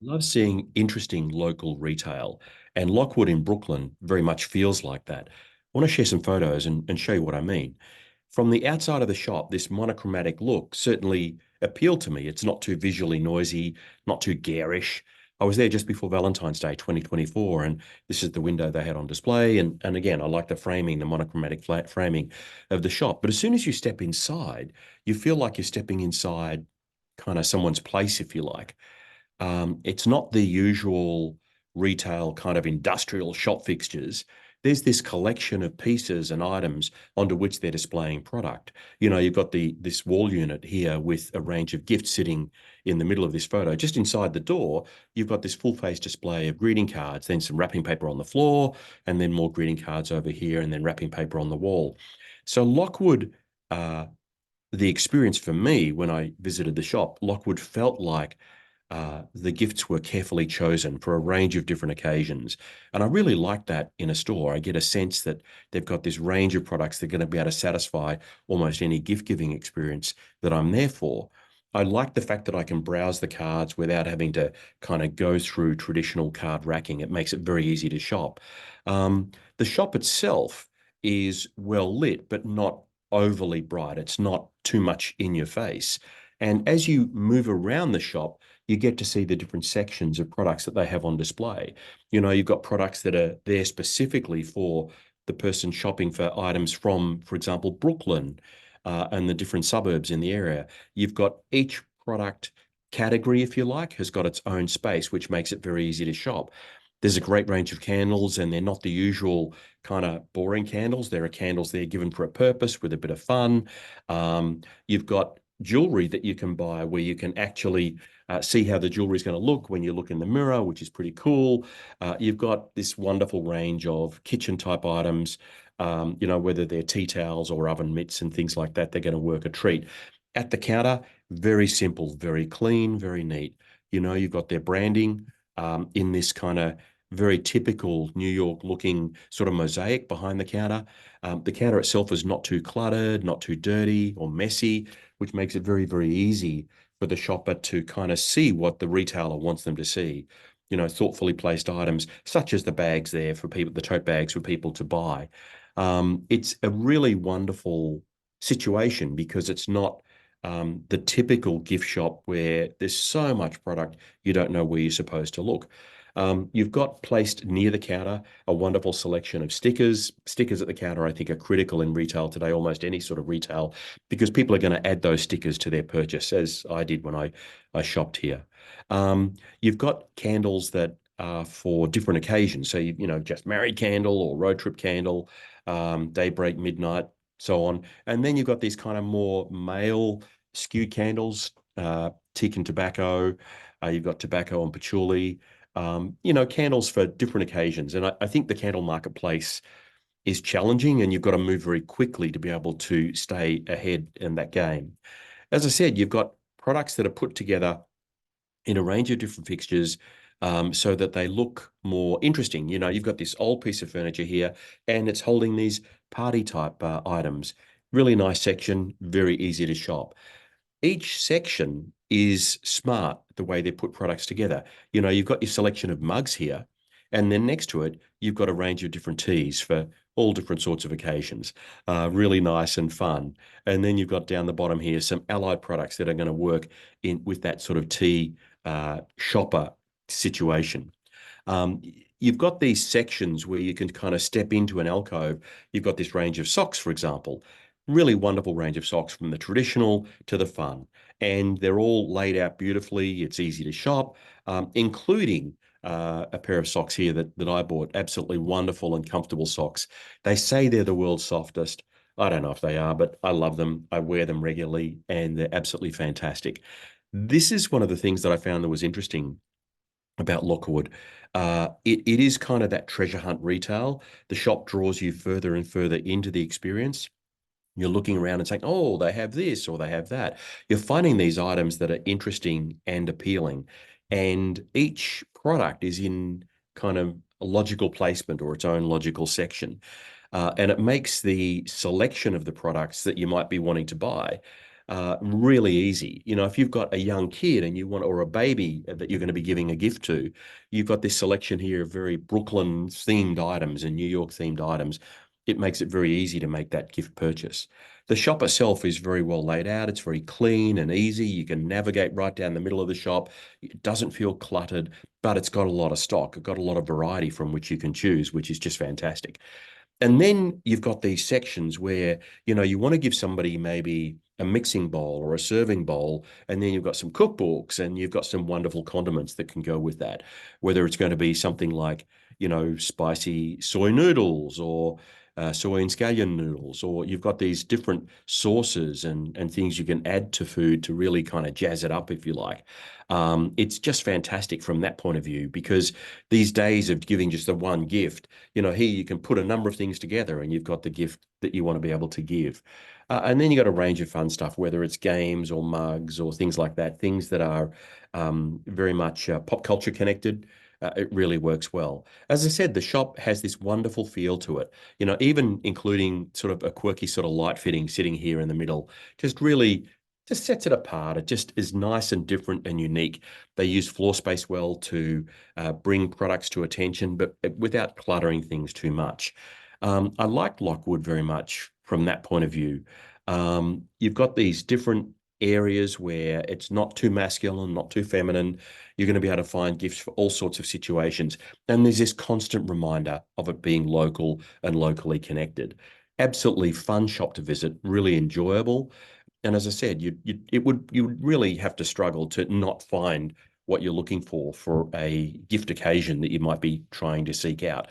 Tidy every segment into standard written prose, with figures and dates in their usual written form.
Love seeing interesting local retail, and Lockwood in Brooklyn very much feels like that. I want to share some photos and show you what I mean. From the outside of the shop, this monochromatic look certainly appealed to me. It's not too visually noisy, not too garish. I was there just before Valentine's Day 2024, and this is the window they had on display. And again, I like the framing, the monochromatic flat framing of the shop. But as soon as you step inside, you feel like you're stepping inside kind of someone's place, if you like. It's not the usual retail kind of industrial shop fixtures. There's this collection of pieces and items onto which they're displaying product. You know, you've got this wall unit here with a range of gifts sitting in the middle of this photo. Just inside the door, you've got this full-face display of greeting cards, then some wrapping paper on the floor, and then more greeting cards over here, and then wrapping paper on the wall. So Lockwood, uh, the experience for me when I visited the shop, Lockwood felt like the gifts were carefully chosen for a range of different occasions. And I really like that in a store. I get a sense that they've got this range of products that are going to be able to satisfy almost any gift giving experience that I'm there for. I like the fact that I can browse the cards without having to kind of go through traditional card racking. It makes it very easy to shop. The shop itself is well lit, but not overly bright. It's not too much in your face. And as you move around the shop, you get to see the different sections of products that they have on display. You know, you've got products that are there specifically for the person shopping for items from, for example, Brooklyn, and the different suburbs in the area. You've got each product category, if you like, has got its own space, which makes it very easy to shop. There's a great range of candles, and they're not the usual kind of boring candles. There are candles there given for a purpose with a bit of fun. You've got jewelry that you can buy where you can actually see how the jewelry is going to look when you look in the mirror, which is pretty cool. You've got this wonderful range of kitchen type items, you know, whether they're tea towels or oven mitts and things like that, they're going to work a treat. At the counter, very simple, very clean, very neat. You know, you've got their branding in this kind of very typical New York looking sort of mosaic behind the counter. The counter itself is not too cluttered, not too dirty or messy, which makes it very, very easy for the shopper to kind of see what the retailer wants them to see. You know, thoughtfully placed items such as the bags there for people, the tote bags for people to buy. It's a really wonderful situation because it's not the typical gift shop where there's so much product you don't know where you're supposed to look. You've got placed near the counter a wonderful selection of stickers. Stickers at the counter, I think, are critical in retail today, almost any sort of retail, because people are going to add those stickers to their purchase, as I did when I shopped here. You've got candles that are for different occasions. So, you know, just married candle or road trip candle, daybreak, midnight, so on. And then you've got these kind of more male skewed candles, teak and tobacco. You've got tobacco and patchouli. You know, candles for different occasions. And I think the candle marketplace is challenging, and you've got to move very quickly to be able to stay ahead in that game. As I said, you've got products that are put together in a range of different fixtures, so that they look more interesting. You know, you've got this old piece of furniture here, and it's holding these party type items. Really nice section, very easy to shop. Each section is smart the way they put products together. You know, you've got your selection of mugs here, and then next to it, you've got a range of different teas for all different sorts of occasions. Really nice and fun. And then you've got down the bottom here some allied products that are going to work in with that sort of tea shopper situation. Um, you've got these sections where you can kind of step into an alcove. You've got this range of socks, for example, really wonderful range of socks from the traditional to the fun. And they're all laid out beautifully. It's easy to shop, including a pair of socks here that I bought. Absolutely wonderful and comfortable socks. They say they're the world's softest. I don't know if they are, but I love them. I wear them regularly, and they're absolutely fantastic. This is one of the things that I found that was interesting about Lockwood. It is kind of that treasure hunt retail. The shop draws you further and further into the experience. You're looking around and saying, oh, they have this or they have that. You're finding these items that are interesting and appealing. And each product is in kind of a logical placement or its own logical section. And it makes the selection of the products that you might be wanting to buy really easy. You know, if you've got a young kid and you want, or a baby that you're going to be giving a gift to, you've got this selection here of very Brooklyn themed items and New York themed items. It makes it very easy to make that gift purchase. The shop itself is very well laid out. It's very clean and easy. You can navigate right down the middle of the shop. It doesn't feel cluttered, but it's got a lot of stock. It's got a lot of variety from which you can choose, which is just fantastic. And then you've got these sections where, you know, you want to give somebody maybe a mixing bowl or a serving bowl, and then you've got some cookbooks and you've got some wonderful condiments that can go with that. Whether it's going to be something like, you know, spicy soy noodles or soy and scallion noodles, or you've got these different sauces and things you can add to food to really kind of jazz it up, if you like. It's just fantastic from that point of view, because these days of giving just the one gift, you know, here you can put a number of things together and you've got the gift that you want to be able to give. And then you got a range of fun stuff, whether it's games or mugs or things like that, things that are very much pop culture connected. It really works well. As I said, the shop has this wonderful feel to it, you know, even including sort of a quirky sort of light fitting sitting here in the middle, just really just sets it apart. It just is nice and different and unique. They use floor space well to bring products to attention, but without cluttering things too much. I like Lockwood very much from that point of view. You've got these different areas where it's not too masculine, not too feminine. You're going to be able to find gifts for all sorts of situations. And there's this constant reminder of it being local and locally connected. Absolutely fun shop to visit, really enjoyable. And as I said, you would really have to struggle to not find what you're looking for a gift occasion that you might be trying to seek out.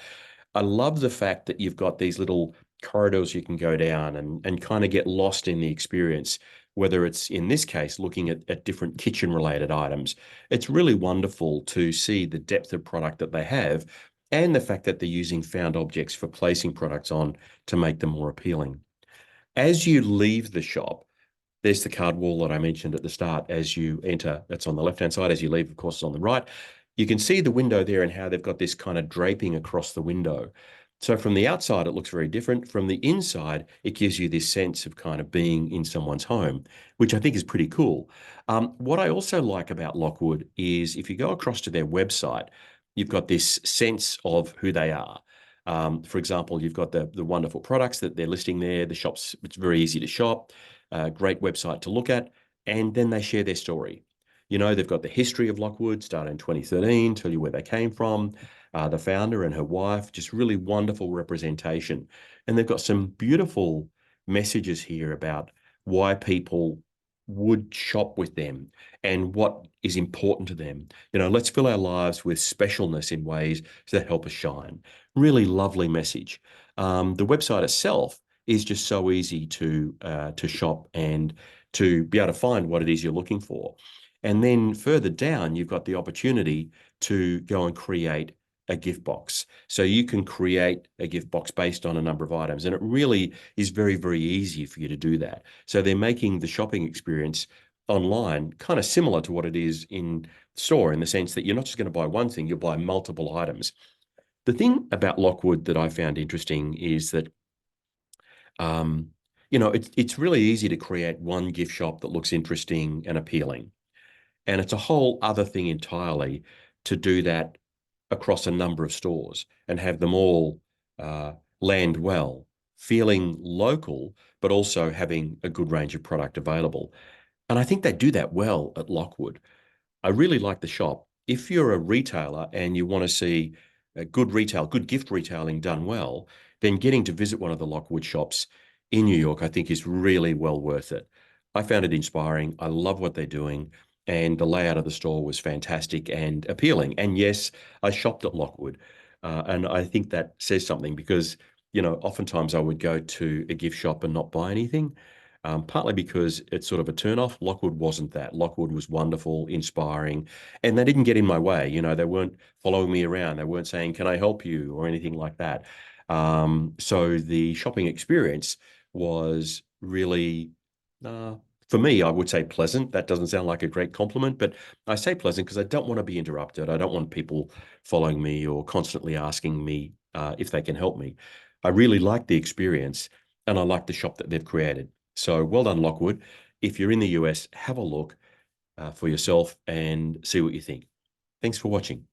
I love the fact that you've got these little corridors you can go down and kind of get lost in the experience, whether it's in this case looking at different kitchen related items. It's really wonderful to see the depth of product that they have and the fact that they're using found objects for placing products on to make them more appealing. As you leave the shop, there's the card wall that I mentioned at the start as you enter. That's on the left-hand side. As you leave, of course, it's on the right. You can see the window there and how they've got this kind of draping across the window. So from the outside, it looks very different. From the inside, it gives you this sense of kind of being in someone's home, which I think is pretty cool. What I also like about Lockwood is if you go across to their website, you've got this sense of who they are. For example, you've got the wonderful products that they're listing there. The shops, it's very easy to shop, great website to look at, and then they share their story. You know, they've got the history of Lockwood, started in 2013, tell you where they came from, the founder and her wife, just really wonderful representation. And they've got some beautiful messages here about why people would shop with them and what is important to them. You know, let's fill our lives with specialness in ways that help us shine. Really lovely message. The website itself is just so easy to shop and to be able to find what it is you're looking for. And then further down, you've got the opportunity to go and create a gift box. So you can create a gift box based on a number of items. And it really is very, very easy for you to do that. So they're making the shopping experience online kind of similar to what it is in store, in the sense that you're not just going to buy one thing, you'll buy multiple items. The thing about Lockwood that I found interesting is that um, you know, it's really easy to create one gift shop that looks interesting and appealing. And it's a whole other thing entirely to do that across a number of stores and have them all land well, feeling local, but also having a good range of product available. And I think they do that well at Lockwood. I really like the shop. If you're a retailer and you want to see a good retail, good gift retailing done well, then getting to visit one of the Lockwood shops in New York, I think is really well worth it. I found it inspiring. I love what they're doing. And the layout of the store was fantastic and appealing. And yes, I shopped at Lockwood. And I think that says something because, you know, oftentimes I would go to a gift shop and not buy anything. Partly because it's sort of a turnoff. Lockwood wasn't that. Lockwood was wonderful, inspiring, and they didn't get in my way. You know, they weren't following me around. They weren't saying, "Can I help you?" or anything like that. So the shopping experience was really, uh, for me, I would say pleasant. That doesn't sound like a great compliment, but I say pleasant because I don't want to be interrupted. I don't want people following me or constantly asking me if they can help me. I really like the experience, and I like the shop that they've created. So well done, Lockwood. if you're in the US, have a look for yourself and see what you think. Thanks for watching.